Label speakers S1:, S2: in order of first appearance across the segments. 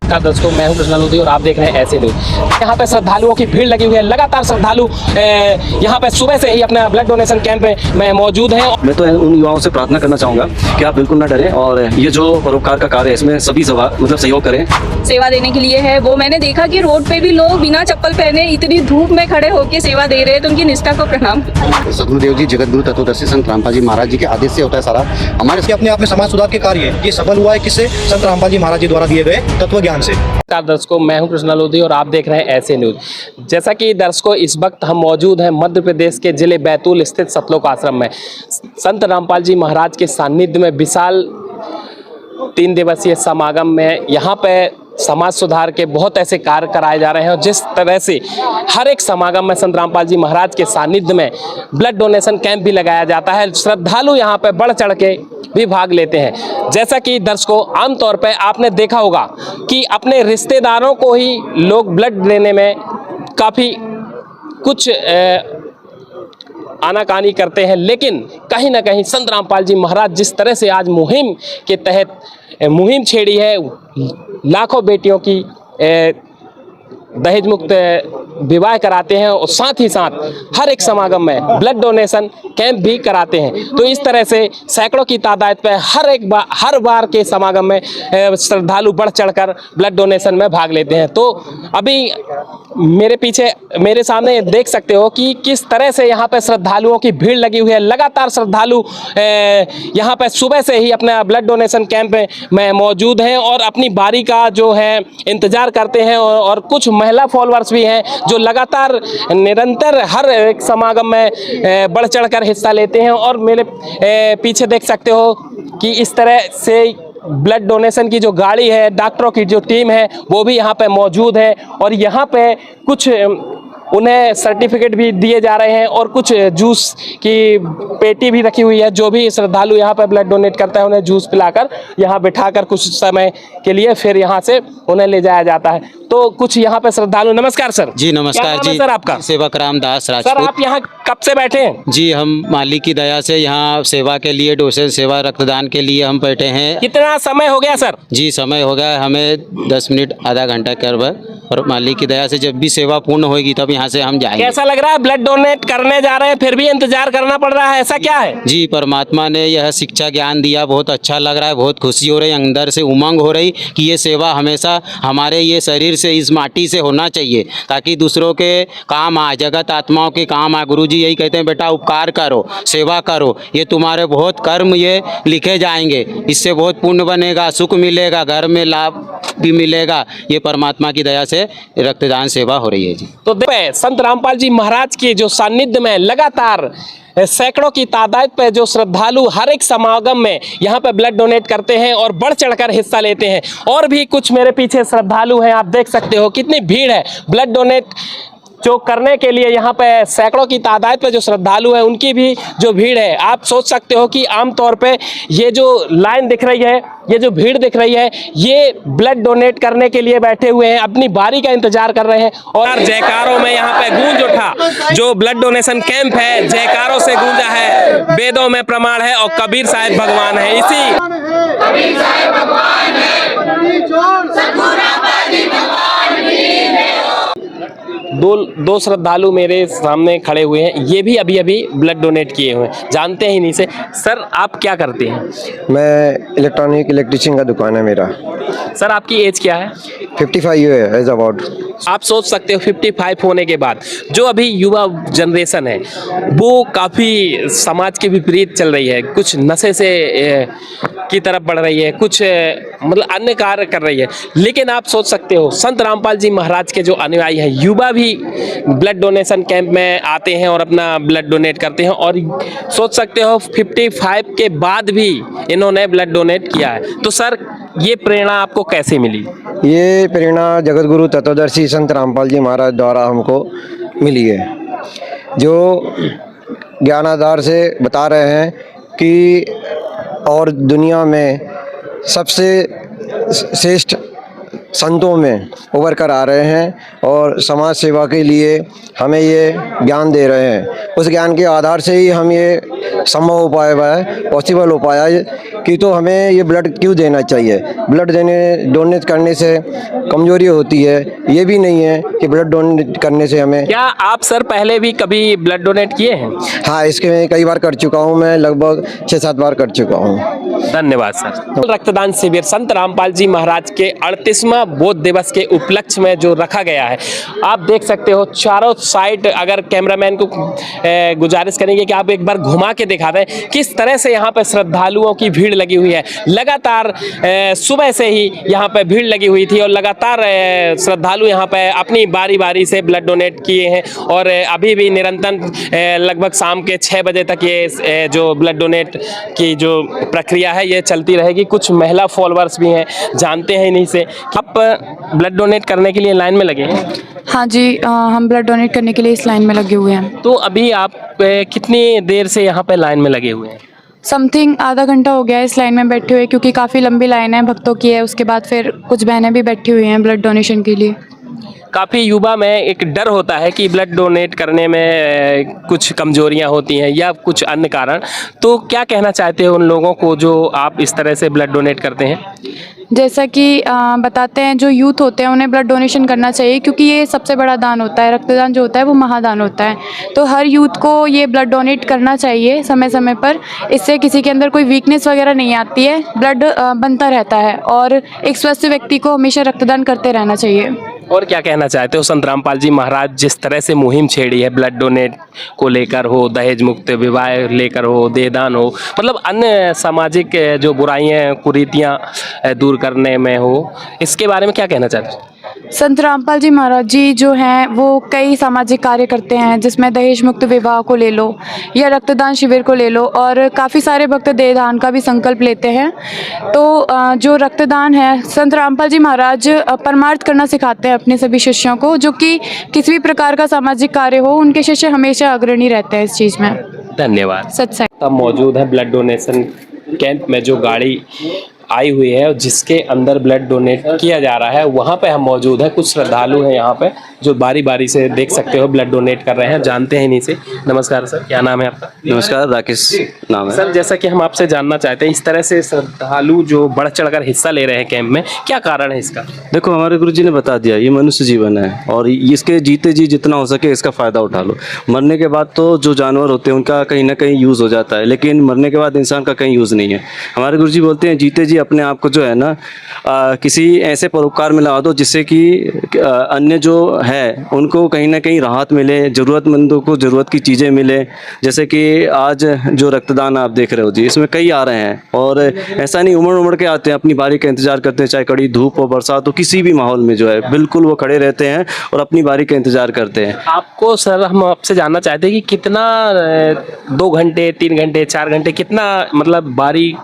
S1: नमस्कार दर्शकों, मैं हूं कृष्णा लोधी और आप देख रहे हैं ऐसे न्यूज। यहाँ पे श्रद्धालुओं की भीड़ लगी हुई है। लगातार श्रद्धालु यहाँ पे सुबह से ही अपना ब्लड डोनेशन कैंप में मौजूद हैं।
S2: मैं तो उन युवाओं से प्रार्थना करना चाहूंगा कि आप बिल्कुल ना डरें और ये जो परोपकार का कार्य है इसमें सभी सहयोग करें।
S3: सेवा देने के लिए है वो मैंने देखा कि रोड पे भी लोग बिना चप्पल पहने इतनी धूप में खड़े होकर सेवा दे रहे हैं, तो उनकी निष्ठा को प्रणाम।
S4: सदगुरुदेव जी, जगतगुरु तत्वदर्शी संत रामपाल जी महाराज जी के आदेश से होता है सारा। हमारे से अपने आप में समाज सुधार के कार्य ये सफल हुआ है किससे? संत रामपाल जी महाराज जी द्वारा दिए गए तत्व ज्ञान से।
S1: दर्शकों, मैं हूं कृष्णा लोधी और आप देख रहे हैं ऐसे न्यूज। जैसा कि दर्शकों इस वक्त हम मौजूद हैं मध्य प्रदेश के जिले बैतूल स्थित सतलोक आश्रम में। संत रामपाल जी महाराज के सानिध्य में विशाल 3 दिवसीय समागम में यहाँ पे समाज सुधार के बहुत ऐसे कार्य कराए जा रहे हैं और जिस तरह से हर एक समागम में संत रामपाल जी महाराज के सानिध्य में ब्लड डोनेशन कैंप भी लगाया जाता है। श्रद्धालु यहाँ पे बढ़ चढ़ के भी भाग लेते हैं। जैसा कि दर्शकों आमतौर पे आपने देखा होगा कि अपने रिश्तेदारों को ही लोग ब्लड देने में काफ़ी कुछ आनाकानी करते हैं, लेकिन कहीं ना कहीं संत रामपाल जी महाराज जिस तरह से आज मुहिम के तहत मुहिम छेड़ी है, लाखों बेटियों की दहेज मुक्त विवाह कराते हैं और साथ ही साथ हर एक समागम में ब्लड डोनेशन कैंप भी कराते हैं। तो इस तरह से सैकड़ों की तादाद पर हर बार के समागम में श्रद्धालु बढ़ चढ़कर ब्लड डोनेशन में भाग लेते हैं। तो अभी मेरे सामने देख सकते हो कि किस तरह से यहाँ पे श्रद्धालुओं की भीड़ लगी हुई है। लगातार श्रद्धालु यहाँ पे सुबह से ही अपना ब्लड डोनेशन कैंप में मौजूद हैं और अपनी बारी का जो है इंतजार करते हैं और कुछ महिला फॉलोअर्स भी हैं जो लगातार निरंतर हर एक समागम में बढ़ चढ़कर हिस्सा लेते हैं। और मेरे पीछे देख सकते हो कि इस तरह से ब्लड डोनेशन की जो गाड़ी है, डॉक्टरों की जो टीम है वो भी यहाँ पे मौजूद है और यहाँ पे कुछ उन्हें सर्टिफिकेट भी दिए जा रहे हैं और कुछ जूस की पेटी भी रखी हुई है। जो भी श्रद्धालु यहाँ पर ब्लड डोनेट करता है उन्हें जूस पिलाकर यहाँ बिठाकर कुछ समय के लिए फिर यहाँ से उन्हें ले जाया जाता है। तो कुछ यहाँ पे श्रद्धालु। नमस्कार सर।
S4: जी नमस्कार जी।
S1: सर आपका?
S4: सेवक रामदास राजपूत।
S1: सर आप यहाँ कब से बैठे हैं?
S4: जी हम मालिक की दया से यहाँ सेवा के लिए, डोसेज सेवा रक्तदान के लिए हम बैठे हैं।
S1: कितना समय हो गया सर?
S4: जी समय हो गया हमें 10 मिनट आधा घंटा करबर, और मालिक की दया से जब भी सेवा पूर्ण होगी तब यहाँ से हम जाएंगे।
S1: कैसा लग रहा है? ब्लड डोनेट करने जा रहे हैं फिर भी इंतजार करना पड़ रहा है, ऐसा क्या है?
S4: जी परमात्मा ने यह शिक्षा ज्ञान दिया, बहुत अच्छा लग रहा है, बहुत खुशी हो रही है, अंदर से उमंग हो रही कि ये सेवा हमेशा हमारे ये शरीर से, इस माटी से होना चाहिए ताकि दूसरों के काम आए, जगत आत्माओं के काम आए। गुरु जी यही कहते हैं बेटा उपकार करो, सेवा करो, ये तुम्हारे बहुत कर्म ये लिखे जाएंगे, इससे बहुत पुण्य बनेगा, सुख मिलेगा, घर में लाभ भी मिलेगा। ये परमात्मा की दया से रक्तदान सेवा हो रही है जी।
S1: तो संत रामपाल जी महाराज के जो सानिध्य में लगातार सैकड़ों की तादाद पे जो श्रद्धालु हर एक समागम में यहाँ पे ब्लड डोनेट करते हैं और बढ़ चढ़कर हिस्सा लेते हैं। और भी कुछ मेरे पीछे श्रद्धालु हैं, आप देख सकते हो कितनी भीड़ है ब्लड डोनेट जो करने के लिए। यहाँ पे सैकड़ों की तादाद पे जो श्रद्धालु हैं उनकी भी जो भीड़ है, आप सोच सकते हो कि आमतौर पे ये जो लाइन दिख रही है, ये जो भीड़ दिख रही है, ये ब्लड डोनेट करने के लिए बैठे हुए हैं, अपनी बारी का इंतजार कर रहे हैं। और जयकारों में यहाँ पे गूंज उठा। जो ब्लड डोनेशन कैंप है जयकारों से गूंजा है, वेदों में प्रमाण है और कबीर साहब भगवान है। दो श्रद्धालु मेरे सामने खड़े हुए हैं, ये भी अभी ब्लड डोनेट किए हुए हैं, जानते ही नहीं से। सर आप क्या करते हैं?
S5: मैं इलेक्ट्रिशियन का दुकान है मेरा।
S1: सर आपकी एज क्या है?
S5: 55 ईयर है अबाउट।
S1: आप सोच सकते हो 55 होने के बाद जो अभी युवा जनरेशन है वो काफ़ी समाज के विपरीत चल रही है, कुछ नशे से की तरफ बढ़ रही है, कुछ मतलब अन्य कार्य कर रही है। लेकिन आप सोच सकते हो संत रामपाल जी महाराज के जो अनुयायी हैं, युवा भी ब्लड डोनेशन कैंप में आते हैं और अपना ब्लड डोनेट करते हैं। और सोच सकते हो 55 के बाद भी इन्होंने ब्लड डोनेट किया है। तो सर ये प्रेरणा आपको कैसे मिली?
S5: ये प्रेरणा जगतगुरु तत्वदर्शी संत रामपाल जी महाराज द्वारा हमको मिली है, जो ज्ञानाधार से बता रहे हैं कि और दुनिया में सबसे श्रेष्ठ संतों में उभर कर आ रहे हैं और समाज सेवा के लिए हमें ये ज्ञान दे रहे हैं। उस ज्ञान के आधार से ही हम ये संभव हो पाया हुआ है, पॉसिबल हो पाया है कि तो हमें ये ब्लड क्यों देना चाहिए। ब्लड डोनेट करने से कमजोरी होती है, ये भी नहीं है कि ब्लड डोनेट करने से हमें।
S1: क्या आप सर पहले भी कभी ब्लड डोनेट किए हैं?
S5: हाँ, इसके मैं कई बार कर चुका हूँ, मैं लगभग 6-7 बार कर चुका हूँ।
S1: धन्यवाद सर। रक्तदान शिविर संत रामपाल जी महाराज के 38वां बोध दिवस के उपलक्ष्य में जो रखा गया है, आप देख सकते हो चारों साइड। अगर कैमरामैन को गुजारिश करेंगे कि आप एक बार घुमा के दिखा दें किस तरह से यहाँ पे श्रद्धालुओं की भीड़ लगी हुई है। लगातार सुबह से ही यहाँ पे भीड़ लगी हुई थी और लगातार श्रद्धालु यहाँ पे अपनी बारी बारी से ब्लड डोनेट किए हैं और अभी भी निरंतर लगभग शाम के 6 बजे तक ये जो ब्लड डोनेट की जो प्रक्रिया है ये चलती रहेगी। कुछ महिला फॉलोअर्स भी हैं, जानते हैं इन्हीं से। आप ब्लड डोनेट करने के लिए लाइन में लगे हैं?
S6: हाँ जी, हम ब्लड डोनेट करने के लिए इस लाइन में लगे हुए हैं।
S1: तो अभी आप कितनी देर से यहाँ पे लाइन में लगे हुए हैं?
S6: समथिंग आधा घंटा हो गया है इस लाइन में बैठे हुए, क्योंकि काफ़ी लंबी लाइन है भक्तों की है। उसके बाद फिर कुछ बहनें भी बैठी हुई हैं ब्लड डोनेशन के लिए।
S1: काफ़ी युवा में एक डर होता है कि ब्लड डोनेट करने में कुछ कमजोरियां होती हैं या कुछ अन्य कारण, तो क्या कहना चाहते हो उन लोगों को जो आप इस तरह से ब्लड डोनेट करते हैं?
S6: जैसा कि बताते हैं जो यूथ होते हैं उन्हें ब्लड डोनेशन करना चाहिए, क्योंकि ये सबसे बड़ा दान होता है। रक्तदान जो होता है वो महादान होता है, तो हर यूथ को ये ब्लड डोनेट करना चाहिए समय समय पर। इससे किसी के अंदर कोई वीकनेस वगैरह नहीं आती है, ब्लड बनता रहता है और एक स्वस्थ व्यक्ति को हमेशा रक्तदान करते रहना चाहिए।
S1: और क्या कहना चाहते हो, संत रामपाल जी महाराज जिस तरह से मुहिम छेड़ी है ब्लड डोनेट को लेकर हो, दहेज मुक्त विवाह लेकर हो, देहदान हो, मतलब अन्य सामाजिक जो बुराइयां कुरीतियां दूर करने में हो, इसके बारे में क्या कहना चाहते हो?
S6: संत रामपाल जी महाराज जी जो हैं वो कई सामाजिक कार्य करते हैं, जिसमें दहेज मुक्त विवाह को ले लो या रक्तदान शिविर को ले लो, और काफ़ी सारे भक्त देहदान का भी संकल्प लेते हैं। तो जो रक्तदान है, संत रामपाल जी महाराज परमार्थ करना सिखाते हैं अपने सभी शिष्यों को। जो कि किसी भी प्रकार का सामाजिक कार्य हो, उनके शिष्य हमेशा अग्रणी रहते हैं इस चीज़ में।
S1: धन्यवाद।
S6: सत्संग
S1: तब मौजूद है ब्लड डोनेशन कैंप में जो गाड़ी आई हुई है और जिसके अंदर ब्लड डोनेट किया जा रहा है, वहाँ पे हम मौजूद हैं। कुछ श्रद्धालु हैं यहाँ पे जो बारी बारी से देख सकते हो ब्लड डोनेट कर रहे हैं, जानते हैं इन्हीं से। नमस्कार सर, क्या नाम है आपका?
S2: नमस्कार, राकेश नाम है।
S1: सर, जैसा कि हम आपसे जानना चाहते हैं, इस तरह से श्रद्धालु जो बढ़ चढ़कर हिस्सा ले रहे हैं कैंप में, क्या कारण है इसका?
S2: देखो, हमारे गुरुजी ने बता दिया, ये मनुष्य जीवन है और इसके जीते जी जितना हो सके इसका फ़ायदा उठा लो। मरने के बाद तो जो जानवर होते हैं उनका कहीं ना कहीं यूज़ हो जाता है, लेकिन मरने के बाद इंसान का कहीं यूज़ नहीं है। हमारे गुरुजी बोलते हैं जीते जी अपने आप को जो है ना किसी ऐसे परोपकार में लगा दो जिससे कि अन्य जो है उनको कहीं ना कहीं राहत मिले, ज़रूरतमंदों को ज़रूरत की चीज़ें मिले। जैसे कि आज जो रक्तदान आप देख रहे हो जी, इसमें कई आ रहे हैं और ऐसा नहीं उमड़ उमड़ के आते हैं, अपनी बारी का इंतज़ार करते हैं, चाहे कड़ी धूप हो, बरसात हो, किसी भी माहौल में जो है बिल्कुल वो खड़े रहते हैं और अपनी बारी का इंतज़ार करते हैं।
S1: आपको सर हम आपसे जानना चाहते हैं कि कितना 2 घंटे 3 घंटे 4 घंटे कितना मतलब बारी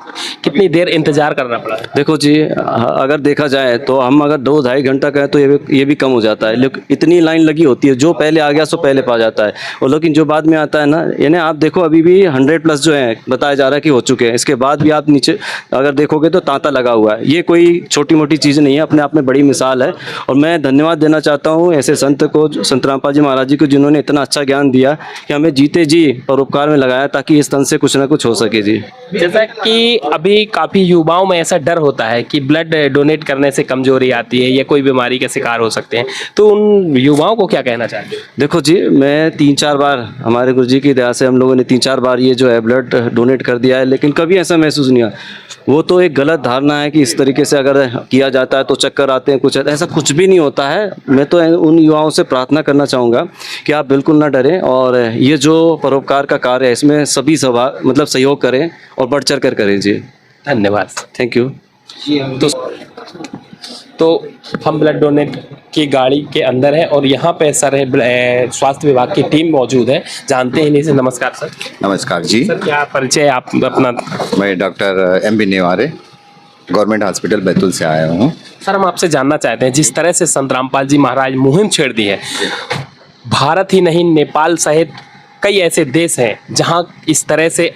S1: कितनी देर इंतजार करना पड़ा?
S2: देखो जी, अगर देखा जाए तो हम अगर 2-2.5 घंटा कहें तो ये भी कम हो जाता है, लेकिन इतनी लाइन लगी होती है। जो पहले आ गया सो पहले पा जाता है, और लेकिन जो बाद में आता है ना, यानी आप देखो अभी भी 100+ जो है बताया जा रहा है कि हो चुके हैं। इसके बाद भी आप नीचे अगर देखोगे तो तांता लगा हुआ है। ये कोई छोटी मोटी चीज़ नहीं है, अपने आप में बड़ी मिसाल है। और मैं धन्यवाद देना चाहता हूँ ऐसे संत को, संत रामपाल जी महाराज जी को, जिन्होंने इतना अच्छा ज्ञान दिया कि हमें जीते जी परोपकार में लगाया ताकि इस तन से कुछ ना कुछ हो सके जी।
S1: जैसा कि अभी काफ़ी युवाओं में ऐसा डर होता है कि ब्लड डोनेट करने से कमजोरी आती है या कोई बीमारी का शिकार हो सकते हैं, तो उन युवाओं को क्या कहना चाहते हैं?
S2: देखो जी, मैं 3-4 बार, हमारे गुरुजी की दया से हम लोगों ने 3-4 बार ये जो है ब्लड डोनेट कर दिया है, लेकिन कभी ऐसा महसूस नहीं हुआ। वो तो एक गलत धारणा है कि इस तरीके से अगर किया जाता है तो चक्कर आते हैं, कुछ ऐसा कुछ भी नहीं होता है। मैं तो उन युवाओं से प्रार्थना करना चाहूँगा कि आप बिल्कुल ना डरें और ये जो परोपकार का कार्य है इसमें सभी मतलब सहयोग करें और बढ़ चढ़ कर करें जी।
S1: धन्यवाद।
S2: Thank you.
S1: तो हम ब्लड डोनेट की गाड़ी के अंदर है और यहाँ पे सर है स्वास्थ्य विभाग की टीम मौजूद है, जानते हैं इन्हीं से। नमस्कार सर।
S7: नमस्कार जी।
S1: सर, क्या परिचय आप अपना?
S7: मैं doctor MB Neware, government hospital Betul से आया हूँ।
S1: सर, हम आपसे जानना चाहते हैं, जिस तरह से संत रामपाल जी महाराज मुहिम छेड़ दी है, भारत ही नहीं नेपाल सहित कई ऐसे देश हैं जहां इस तरह से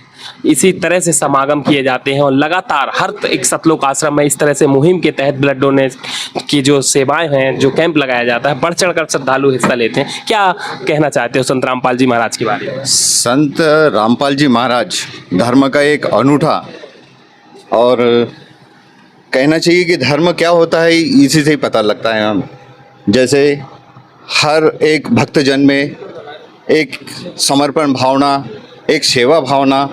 S1: इसी तरह से समागम किए जाते हैं और लगातार हर एक सतलोक आश्रम में इस तरह से मुहिम के तहत ब्लड डोनेट की जो सेवाएं हैं, जो कैंप लगाया जाता है, बढ़ चढ़कर श्रद्धालु हिस्सा लेते हैं। क्या कहना चाहते हो संत रामपाल जी महाराज के बारे में?
S7: संत रामपाल जी महाराज धर्म का एक अनूठा, और कहना चाहिए कि धर्म क्या होता है इसी से ही पता लगता है। हम जैसे हर एक भक्तजन में एक समर्पण भावना, एक सेवा भावना,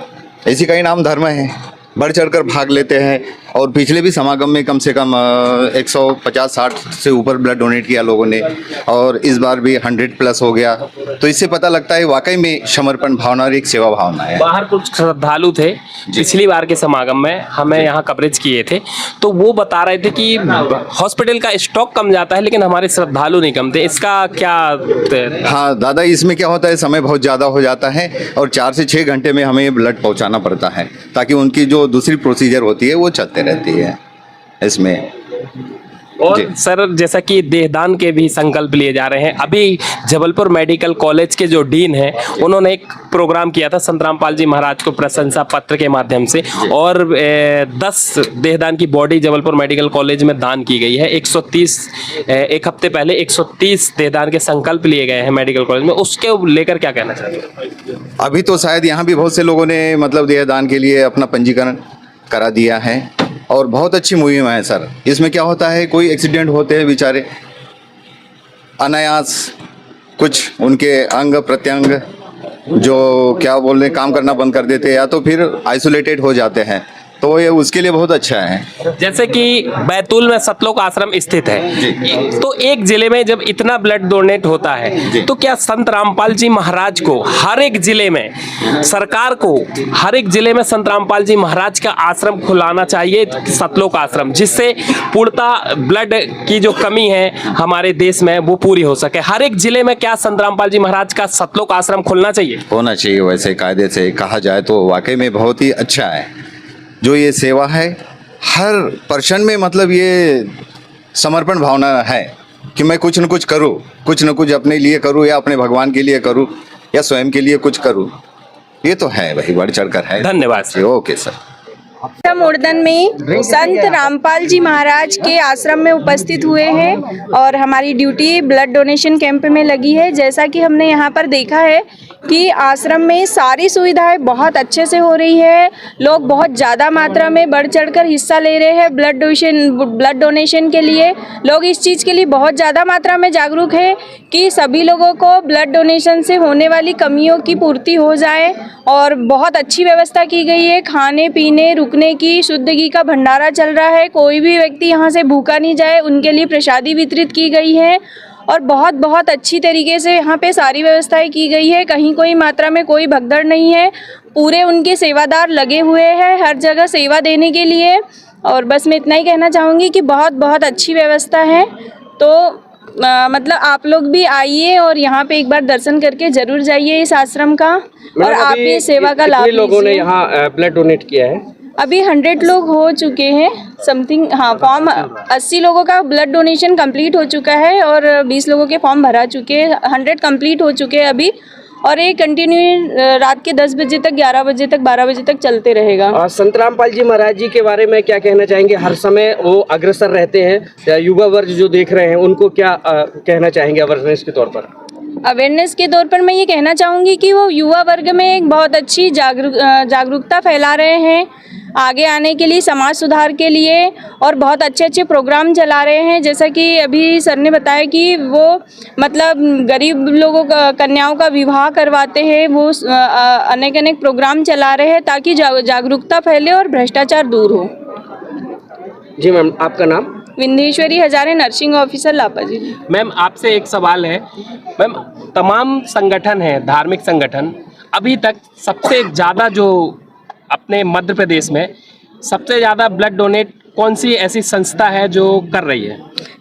S7: इसी का ही नाम धर्म है। बढ़ चढ़कर भाग लेते हैं और पिछले भी समागम में कम से कम 150-60 से ऊपर ब्लड डोनेट किया लोगों ने, और इस बार भी 100+ हो गया। तो इससे पता लगता है वाकई में समर्पण भावना और एक सेवा भावना है।
S1: बाहर कुछ श्रद्धालु थे पिछली बार के समागम में, हमें यहाँ कवरेज किए थे, तो वो बता रहे थे कि हॉस्पिटल का स्टॉक कम जाता है लेकिन हमारे श्रद्धालु नहीं कमते। इसका क्या?
S7: हाँ दादा, इसमें क्या होता है, समय बहुत ज़्यादा हो जाता है और 4 से 6 घंटे में हमें ब्लड पहुँचाना पड़ता है ताकि उनकी जो दूसरी प्रोसीजर होती है वो चलते रहती है इसमें।
S1: और सर, जैसा कि देहदान के भी संकल्प लिए जा रहे हैं, अभी जबलपुर मेडिकल कॉलेज के जो डीन हैं उन्होंने एक प्रोग्राम किया था संत रामपाल जी महाराज को प्रशंसा पत्र के माध्यम से, और 10 देहदान की बॉडी जबलपुर मेडिकल कॉलेज में दान की गई है। 130 एक हफ्ते पहले 130 देहदान के संकल्प लिए गए हैं मेडिकल कॉलेज में, उसके लेकर क्या कहना चाहते हैं?
S7: अभी तो शायद यहाँ भी बहुत से लोगों ने मतलब देहदान के लिए अपना पंजीकरण करा दिया है और बहुत अच्छी मुहिम है सर। इसमें क्या होता है, कोई एक्सीडेंट होते हैं बेचारे, अनायास कुछ उनके अंग प्रत्यंग जो क्या बोल रहे काम करना बंद कर देते हैं या तो फिर आइसोलेटेड हो जाते हैं, तो ये उसके लिए बहुत अच्छा है।
S1: जैसे कि बैतूल में सतलोक आश्रम स्थित है, तो एक जिले में जब इतना ब्लड डोनेट होता है तो क्या संत रामपाल जी महाराज को हर एक जिले में, सरकार को हर एक जिले में संत रामपाल जी महाराज का आश्रम खुलाना चाहिए, सतलोक आश्रम, जिससे पूर्णतः ब्लड की जो कमी है हमारे देश में वो पूरी हो सके? हर एक जिले में क्या संत रामपाल जी महाराज का सतलोक आश्रम खुलना चाहिए?
S7: होना चाहिए। वैसे कायदे से कहा जाए तो वाकई में बहुत ही अच्छा है जो ये सेवा है। हर पर्सन में मतलब ये समर्पण भावना है कि मैं कुछ न कुछ करूँ, कुछ न कुछ अपने लिए करूँ या अपने भगवान के लिए करूँ या स्वयं के लिए कुछ करूँ। ये तो है भाई, बढ़ चढ़ कर है।
S1: धन्यवाद।
S7: Okay sir.
S3: मोड़दन में संत रामपाल जी महाराज के आश्रम में उपस्थित हुए हैं और हमारी ड्यूटी ब्लड डोनेशन कैंप में लगी है। जैसा कि हमने यहाँ पर देखा है कि आश्रम में सारी सुविधाएं बहुत अच्छे से हो रही है। लोग बहुत ज़्यादा मात्रा में बढ़ चढ़कर हिस्सा ले रहे हैं ब्लड डोनेशन के लिए। लोग इस चीज़ के लिए बहुत ज़्यादा मात्रा में जागरूक है कि सभी लोगों को ब्लड डोनेशन से होने वाली कमियों की पूर्ति हो जाए, और बहुत अच्छी व्यवस्था की गई है। खाने पीने रुकने की, शुद्ध घी का भंडारा चल रहा है, कोई भी व्यक्ति यहाँ से भूखा नहीं जाए उनके लिए प्रसादी वितरित की गई है और बहुत अच्छी तरीके से यहाँ पे सारी व्यवस्थाएं की गई है। कहीं कोई मात्रा में कोई भगदड़ नहीं है। पूरे उनके सेवादार लगे हुए हैं हर जगह सेवा देने के लिए। और बस मैं इतना ही कहना चाहूँगी कि बहुत अच्छी व्यवस्था है। तो मतलब आप लोग भी आइए और यहाँ पे एक बार दर्शन करके जरूर जाइए इस आश्रम का, और आप भी सेवा का लाभ लीजिए।
S1: लोगों ने यहाँ ब्लड डोनेट किया है?
S3: अभी 100 लोग हो चुके हैं समथिंग। हाँ, फॉर्म 80 लोगों का ब्लड डोनेशन कंप्लीट हो चुका है और 20 लोगों के फॉर्म भरा चुके हैं। 100 कंप्लीट हो चुके हैं अभी, और ये कंटिन्यू रात के 10 बजे तक, 11 बजे तक, 12 बजे तक चलते रहेगा।
S1: और संत रामपाल जी महाराज जी के बारे में क्या कहना चाहेंगे? हर समय वो अग्रसर रहते हैं, युवा वर्ग जो देख रहे हैं उनको क्या कहना चाहेंगे अवेयरनेस के तौर पर?
S3: अवेयरनेस के तौर पर मैं ये कहना चाहूँगी कि वो युवा वर्ग में एक बहुत अच्छी जागरूकता फैला रहे हैं आगे आने के लिए, समाज सुधार के लिए, और बहुत अच्छे प्रोग्राम चला रहे हैं। जैसा कि अभी सर ने बताया कि वो मतलब गरीब लोगों का, कन्याओं का विवाह करवाते हैं। वो अनेक प्रोग्राम चला रहे हैं ताकि जागरूकता फैले और भ्रष्टाचार दूर हो।
S1: जी मैम, आपका नाम?
S3: विंध्येश्वरी हजारे, नर्सिंग ऑफिसर, लापा जी।
S1: मैम, आपसे एक सवाल है। मैम, तमाम संगठन हैं, धार्मिक संगठन, अभी तक सबसे ज़्यादा जो अपने मध्य प्रदेश में सबसे ज़्यादा ब्लड डोनेट कौन सी ऐसी संस्था है जो कर रही है?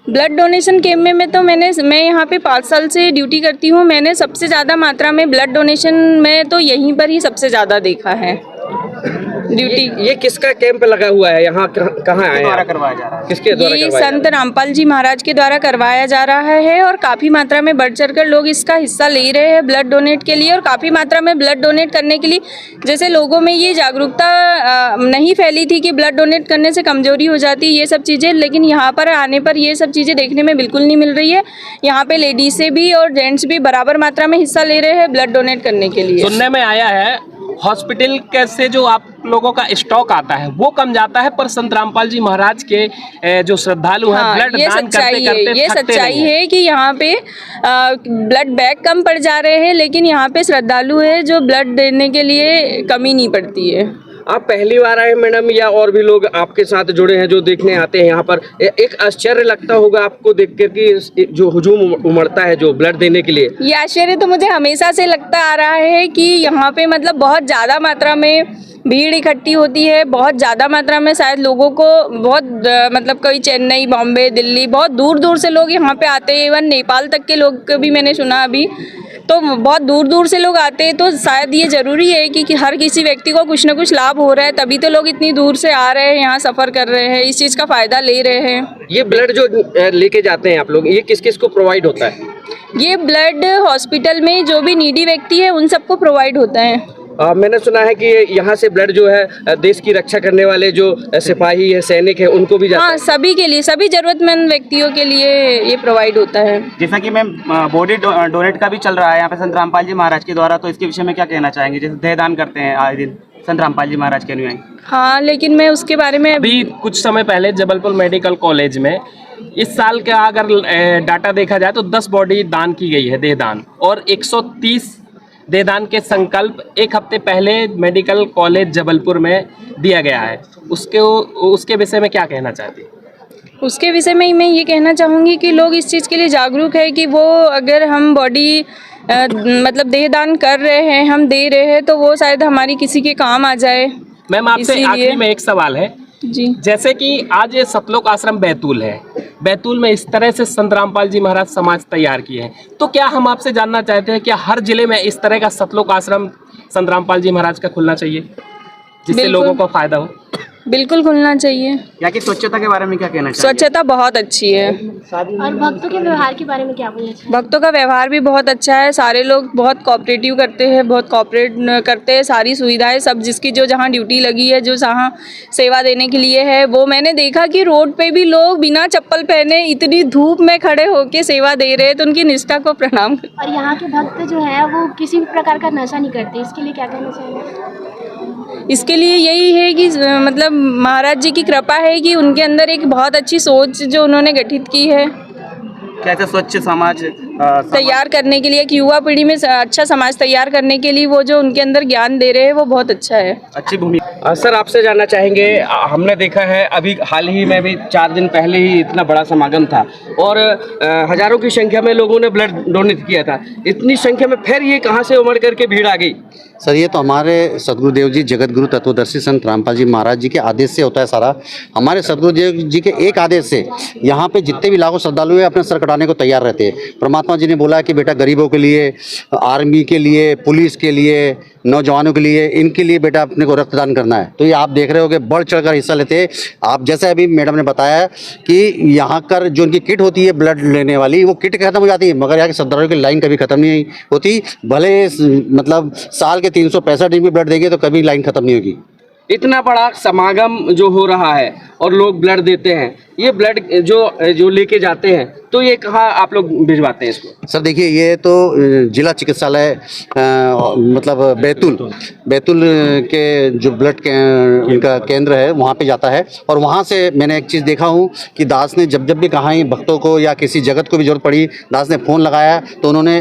S3: ब्लड डोनेशन कैंप में तो मैं यहाँ पे 5 साल से ड्यूटी करती हूँ। मैंने सबसे ज़्यादा मात्रा में ब्लड डोनेशन में तो यहीं पर ही सबसे ज़्यादा देखा है। ड्यूटी।
S1: ये किसका कैंप लगा हुआ है यहाँ, कहाँ आए द्वारा करवाया जा रहा है, किसके द्वारा
S3: ये
S1: करवाया
S3: संत रामपाल जी महाराज के द्वारा करवाया जा रहा है और काफ़ी मात्रा में बढ़ चढ़कर लोग इसका हिस्सा ले रहे हैं ब्लड डोनेट के लिए, और काफ़ी मात्रा में ब्लड डोनेट करने के लिए जैसे लोगों में ये जागरूकता नहीं फैली थी कि ब्लड डोनेट करने से कमजोरी हो जाती है, ये सब चीज़ें, लेकिन यहाँ पर आने पर ये सब चीज़ें देखने में बिल्कुल नहीं मिल रही है। यहाँ पे लेडीज़ें भी और जेंट्स भी बराबर मात्रा में हिस्सा ले रहे हैं ब्लड डोनेट करने के लिए।
S1: सुनने में आया है हॉस्पिटल से जो आप लोगों का स्टॉक आता है वो कम जाता है, पर संत रामपाल जी महाराज के जो श्रद्धालु हैं ब्लड
S3: ये
S1: दान
S3: सच्चाई
S1: करते
S3: है,
S1: करते
S3: ये
S1: थकते
S3: सच्चाई
S1: नहीं हैं।
S3: है कि यहाँ पे ब्लड बैग कम पड़ जा रहे हैं, लेकिन यहाँ पे श्रद्धालु है जो ब्लड देने के लिए कमी नहीं पड़ती है।
S1: आप पहली बार आए मैडम, या और भी लोग आपके साथ जुड़े हैं जो देखने आते हैं यहाँ पर? एक आश्चर्य लगता होगा आपको देख कर कि जो हुजूम उमड़ता है जो ब्लड देने के लिए।
S3: ये आश्चर्य तो मुझे हमेशा से लगता आ रहा है कि यहाँ पे मतलब बहुत ज़्यादा मात्रा में भीड़ इकट्ठी होती है, बहुत ज़्यादा मात्रा में शायद लोगों को बहुत मतलब कोई चेन्नई, बॉम्बे, दिल्ली, बहुत दूर दूर से लोग यहाँ पे आते हैं, इवन नेपाल तक के लोग भी मैंने सुना अभी, तो बहुत दूर दूर से लोग आते हैं। तो शायद ये ज़रूरी है कि हर किसी व्यक्ति को कुछ ना कुछ लाभ हो रहा है, तभी तो लोग इतनी दूर से आ रहे हैं, यहाँ सफ़र कर रहे हैं, इस चीज़ का फ़ायदा ले रहे हैं।
S1: ये ब्लड जो लेके जाते हैं आप लोग, ये किस किस को प्रोवाइड होता है?
S3: ये ब्लड हॉस्पिटल में जो भी नीडी व्यक्ति है उन सबको प्रोवाइड होता है।
S1: मैंने सुना है कि यहाँ से ब्लड जो है देश की रक्षा करने वाले जो सिपाही है, सैनिक है, उनको भी जाता
S3: हाँ, सभी के लिए, सभी जरूरतमंद व्यक्तियों के लिए ये प्रोवाइड होता है।
S8: जैसा कि मैम बॉडी डोनेट का भी चल रहा है यहाँ पे संत रामपाल जी महाराज के द्वारा, तो इसके विषय में क्या कहना चाहेंगे? जैसे देहदान करते हैं आए दिन संत रामपाल जी महाराज के अनुयायी।
S3: हाँ, लेकिन मैं उसके बारे में
S1: अभी कुछ समय पहले जबलपुर मेडिकल कॉलेज में इस साल का अगर डाटा देखा जाए तो 10 बॉडी दान की गई है, देहदान, और 130 देहदान के संकल्प एक हफ्ते पहले मेडिकल कॉलेज जबलपुर में दिया गया है। उसके विषय में क्या कहना चाहती हैं?
S3: उसके विषय में मैं ये कहना चाहूँगी कि लोग इस चीज़ के लिए जागरूक है कि वो अगर हम बॉडी मतलब देहदान कर रहे हैं, हम दे रहे हैं, तो वो शायद हमारी किसी के काम आ जाए।
S1: मैम आपसे आखिरी में एक सवाल है
S3: जी,
S1: जैसे कि आज ये सतलोक आश्रम बैतूल है, बैतूल में इस तरह से संत रामपाल जी महाराज समाज तैयार किए हैं, तो क्या हम आपसे जानना चाहते हैं क्या हर जिले में इस तरह का सतलोक आश्रम संत रामपाल जी महाराज का खुलना चाहिए जिससे लोगों को फायदा हो?
S3: बिल्कुल खुलना चाहिए।
S8: यहाँ की स्वच्छता के बारे में क्या कहना चाहिए?
S3: स्वच्छता बहुत अच्छी है
S9: और भक्तों के व्यवहार के बारे में क्या बोलना चाहिए?
S3: भक्तों का व्यवहार भी बहुत अच्छा है, सारे लोग बहुत कोऑपरेटिव करते हैं, बहुत कोऑपरेट करते हैं, सारी सुविधाएं सब जिसकी जो जहाँ ड्यूटी लगी है, जो जहाँ सेवा देने के लिए है, वो मैंने देखा कि रोड पे भी लोग बिना चप्पल पहने इतनी धूप में खड़े होकर सेवा दे रहे हैं, तो उनकी निष्ठा को प्रणाम।
S9: और यहाँ के भक्त जो है वो किसी भी प्रकार का नशा नहीं करते, इसके लिए क्या कहना चाहिए?
S3: इसके लिए यही है कि मतलब महाराज जी की कृपा है कि उनके अंदर एक बहुत अच्छी सोच जो उन्होंने गठित की है
S8: कैसे स्वच्छ समाज
S3: तैयार करने के लिए, एक युवा पीढ़ी में अच्छा समाज तैयार करने के लिए वो जो उनके अंदर ज्ञान दे रहे हैं वो बहुत अच्छा है।
S8: अच्छी भूमिका।
S1: सर आपसे जानना चाहेंगे, हमने देखा है अभी हाल ही में भी 4 दिन पहले ही इतना बड़ा समागम था और हजारों की संख्या में लोगों ने ब्लड डोनेट किया था, इतनी संख्या में फिर ये कहाँ से उमड़ करके भीड़ आ गई?
S10: सर ये तो हमारे सदगुरुदेव जी जगत गुरु तत्वदर्शी संत रामपाल जी महाराज जी के आदेश से होता है सारा। हमारे सदगुरुदेव जी के एक आदेश से यहाँ पे जितने भी लाखों श्रद्धालु हैं अपना सर कटाने को तैयार रहते हैं। परमात्मा जी ने बोला कि बेटा गरीबों के लिए, आर्मी के लिए, पुलिस के लिए, नौजवानों के लिए, इनके लिए बेटा अपने को रक्तदान करना है। तो ये आप देख रहे होगे बढ़ चढ़कर हिस्सा लेते हैं। आप जैसे अभी मैडम ने बताया कि यहाँ कर जो उनकी किट होती है ब्लड लेने वाली, वो किट खत्म हो जाती है, मगर यहाँ के श्रद्धालुओं की लाइन कभी खत्म नहीं होती। भले मतलब साल के 365 दिन भी ब्लड देंगे तो कभी लाइन खत्म नहीं होगी।
S1: इतना बड़ा समागम जो हो रहा है और लोग ब्लड देते हैं, ये ब्लड जो लेके जाते हैं तो ये कहाँ आप लोग भिजवाते हैं इसको?
S10: सर देखिए ये तो जिला चिकित्सालय मतलब बैतूल के जो ब्लड के इनका केंद्र है वहाँ पे जाता है। और वहाँ से मैंने एक चीज़ देखा हूँ कि दास ने जब भी कहाँ ही भक्तों को या किसी जगत को भी जरूरत पड़ी, दास ने फ़ोन लगाया तो उन्होंने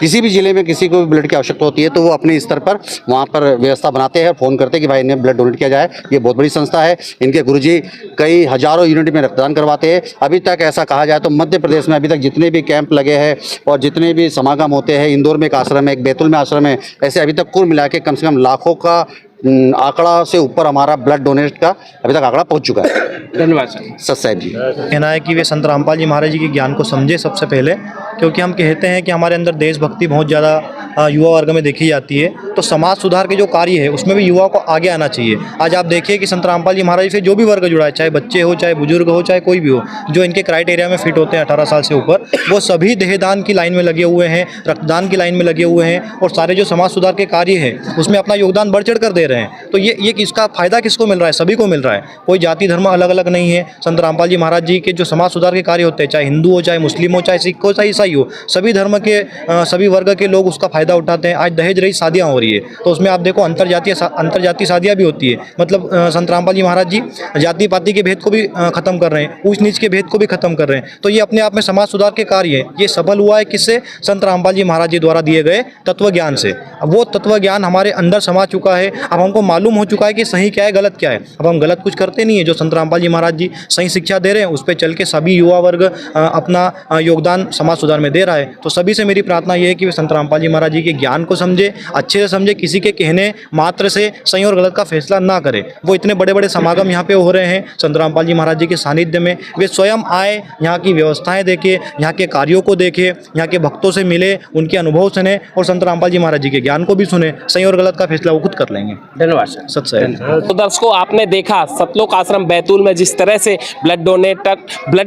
S10: किसी भी ज़िले में किसी को भी ब्लड की आवश्यकता होती है तो वो अपने स्तर पर वहाँ पर व्यवस्था बनाते हैं, फ़ोन करते हैं कि भाई इन्हें ब्लड डोनेट किया जाए। ये बहुत बड़ी संस्था है। इनके गुरुजी कई हज़ारों यूनिट में रक्तदान करवाते हैं। अभी तक ऐसा कहा जाए तो मध्य प्रदेश में अभी तक जितने भी कैंप लगे हैं और जितने भी समागम होते हैं, इंदौर में एक आश्रम है, एक बैतूल में आश्रम है, ऐसे अभी तक कुल मिला के कम से कम लाखों का आंकड़ा से ऊपर हमारा ब्लड डोनेट का अभी तक आंकड़ा पहुंच चुका है।
S1: धन्यवाद सर।
S10: सच साहब जी
S11: कहना है कि वे संत रामपाल जी महाराज जी के ज्ञान को समझे सबसे पहले, क्योंकि हम कहते हैं कि हमारे अंदर देशभक्ति बहुत ज़्यादा युवा वर्ग में देखी जाती है। तो समाज सुधार के जो कार्य है उसमें भी युवाओं को आगे आना चाहिए। आज आप देखिए कि संत रामपाल जी महाराज से जो भी वर्ग जुड़ा है, चाहे बच्चे हो, चाहे बुजुर्ग हो, चाहे कोई भी हो, जो इनके क्राइटेरिया में फिट होते हैं 18 साल से ऊपर, वो सभी देहदान की लाइन में लगे हुए हैं, रक्तदान की लाइन में लगे हुए हैं और सारे जो समाज सुधार के कार्य हैं उसमें अपना योगदान बढ़ चढ़ कर दे रहे हैं। तो ये इसका फायदा किसको मिल रहा है? सभी को मिल रहा है। कोई जाति धर्म अलग अलग नहीं है। संत रामपाल जी महाराज जी के जो समाज सुधार के कार्य होते हैं, चाहे हिंदू हो, चाहे मुस्लिम हो, चाहे सिख हो, चाहे ईसाई हो, सभी धर्म के सभी वर्ग के लोग उसका फायदा उठाते हैं। आज दहेज रहित शादियाँ हो रही है तो उसमें आप देखो अंतरजातीय शादियाँ भी होती है। मतलब संत रामपाल जी महाराज जी जाति पाति के भेद को भी खत्म कर रहे हैं, ऊंच नीच के भेद को भी खत्म कर रहे हैं। तो ये अपने आप में समाज सुधार के कार्य है। ये सफल हुआ है किससे? संत रामपाल जी महाराज जी द्वारा दिए गए तत्व ज्ञान से। अब वो तत्व ज्ञान हमारे अंदर समा चुका है। अब हमको मालूम हो चुका है कि सही क्या है, गलत क्या है। अब हम गलत कुछ करते नहीं है। जो संत रामपाल जी महाराज जी सही शिक्षा दे रहे हैं उस पर चल के सभी युवा वर्ग अपना योगदान समाज सुधार में दे रहा है। तो सभी से मेरी प्रार्थना ये है कि वे संत रामपाल जी महाराज जी के ज्ञान को समझे, अच्छे से समझे, किसी के कहने मात्र से सही और गलत का फैसला ना करें। वो इतने बड़े बड़े समागम यहाँ पे हो रहे हैं संत रामपाल जी महाराज जी के सानिध्य में, वे स्वयं आए, यहाँ की व्यवस्थाएं देखे, यहाँ के कार्यों को देखे, यहाँ के भक्तों से मिले, उनके अनुभव सुने और संत रामपाल जी महाराज जी के ज्ञान को भी सुने। सही और गलत का फैसला वो खुद कर लेंगे।
S1: धन्यवाद सर।
S11: सत्य है।
S1: तो दर्शकों, आपने देखा सतलोक आश्रम बैतूल में जिस तरह से ब्लड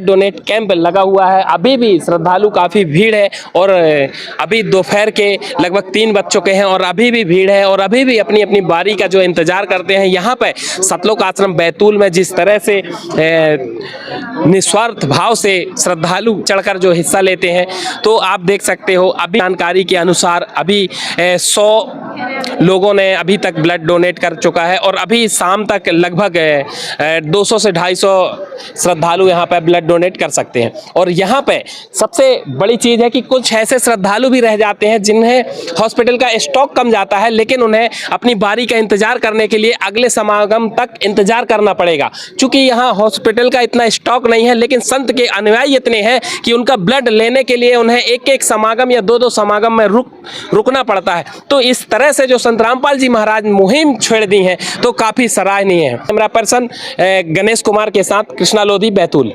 S1: डोनेट कैंप लगा हुआ है। अभी भी श्रद्धालु काफ़ी भीड़ है और अभी दोपहर के लगभग 3 बज चुके हैं और अभी भी भीड़ है और अभी भी अपनी अपनी बारी का जो इंतजार करते हैं। यहाँ पे सतलोक आश्रम बैतूल में जिस तरह से निस्वार्थ भाव से श्रद्धालु चढ़कर जो हिस्सा लेते हैं, तो आप देख सकते हो अभी जानकारी के अनुसार अभी 100 लोगों ने अभी तक ब्लड डोनेट कर चुका है और अभी शाम तक लगभग 200 से 250 श्रद्धालु यहाँ पे ब्लड डोनेट कर सकते हैं। और यहाँ पे सबसे बड़ी चीज़ है कि कुछ ऐसे श्रद्धालु भी रह जाते हैं जिन्हें हॉस्पिटल का स्टॉक कम जाता है, लेकिन उन्हें अपनी बारी का इंतजार करने के लिए अगले समागम तक इंतजार करना पड़ेगा। चूँकि यहाँ हॉस्पिटल का इतना स्टॉक नहीं है, लेकिन संत के अनुयायी इतने हैं कि उनका ब्लड लेने के लिए उन्हें एक समागम या 2 समागम में रुकना पड़ता है। तो इस तरह से जो संत रामपाल जी महाराज मुहिम छेड़ दी है तो काफ़ी सराहनीय है। कैमरा पर्सन गणेश कुमार के साथ कृष्णा लोधी, बैतूल।